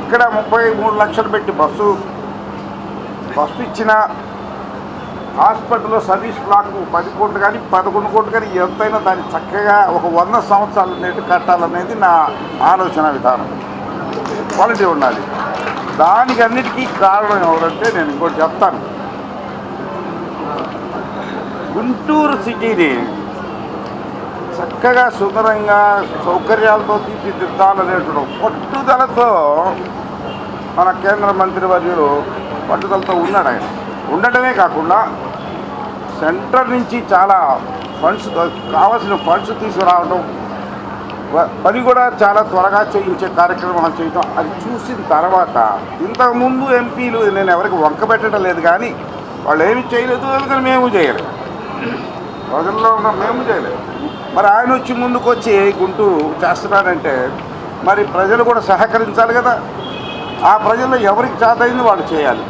ఇక్కడ 33 లక్షలు పెట్టి బస్సు ఇచ్చిన హాస్పిటల్లో సర్వీస్ బ్లాక్ 10 కోట్లు కానీ 11 కోట్లు కానీ ఎంతైనా దాన్ని చక్కగా ఒక 100 సంవత్సరాలు నేటి కట్టాలనేది నా ఆలోచన విధానం. క్వాలిటీ ఉండాలి. దానికి అన్నిటికీ కారణం ఎవరంటే నేను ఇంకోటి చెప్తాను. గుంటూరు సిటీని చక్కగా సుందరంగా సౌకర్యాలతో తీర్చిదిద్దాలనేటువంటి పట్టుదలతో మన కేంద్ర మంత్రి వర్యులు పట్టుదలతో ఉన్నాడు. ఆయన ఉండటమే కాకుండా సెంటర్ నుంచి చాలా ఫండ్స్ కావాల్సిన ఫండ్స్ తీసుకురావడం, పని కూడా చాలా త్వరగా చేయించే కార్యక్రమాలు చేయడం. అది చూసిన తర్వాత ఇంతకుముందు ఎంపీలు నేను ఎవరికి వంక పెట్టడం లేదు, కానీ వాళ్ళు ఏమి చేయలేదు, అందుకని మేము చేయలేదు, ప్రజల్లో ఉన్న మేము చేయలేదు. మరి ఆయన వచ్చి ముందుకు వచ్చి గుంటూరు చేస్తున్నాడంటే మరి ప్రజలు కూడా సహకరించాలి కదా. ఆ ప్రజల్లో ఎవరికి చేతయింది వాళ్ళు చేయాలి.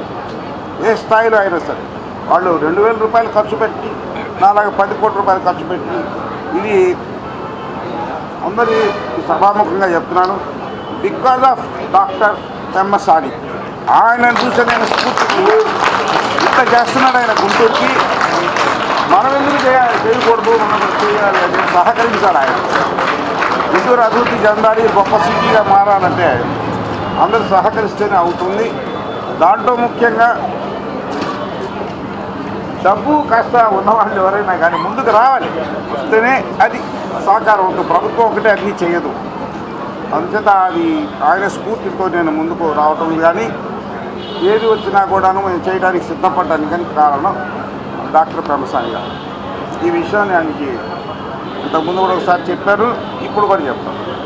ఏ స్థాయిలో అయినా సరే వాళ్ళు 2000 రూపాయలు ఖర్చు పెట్టి నాలాగా 10 కోట్ల రూపాయలు ఖర్చు పెట్టి, ఇది అందరి సభాముఖంగా చెప్తున్నాను, బికాజ్ ఆఫ్ డాక్టర్ పెమ్మసాని. ఆయనను చూసి నేను స్ఫూర్తి ఇంత చేస్తున్నాడు ఆయన గుంటూరుకి. మనం ఎందుకు చేయకూడదు, మనం చేయాలి అని సహకరించాలి. ఆయన గుంటూరు అభివృద్ధి చెందాలి, గొప్ప సిటీగా మారాలంటే అందరూ సహకరిస్తేనే అవుతుంది. దాంట్లో ముఖ్యంగా డబ్బు కాస్త ఉన్నవాళ్ళు ఎవరైనా కానీ ముందుకు రావాలి, వస్తేనే అది సహకారం ఉంటుంది. ప్రభుత్వం ఒకటే అన్నీ చేయదు. అంచేత అది ఆయన స్ఫూర్తితో నేను ముందుకు రావటం కానీ ఏది వచ్చినా కూడాను మేము చేయడానికి సిద్ధపడడానికి కారణం డాక్టర్ పెమ్మసాని గారు. ఈ విషయాన్ని ఆయనకి ఇంతకుముందు కూడా ఒకసారి చెప్పారు, ఇప్పుడు కూడా చెప్తాను.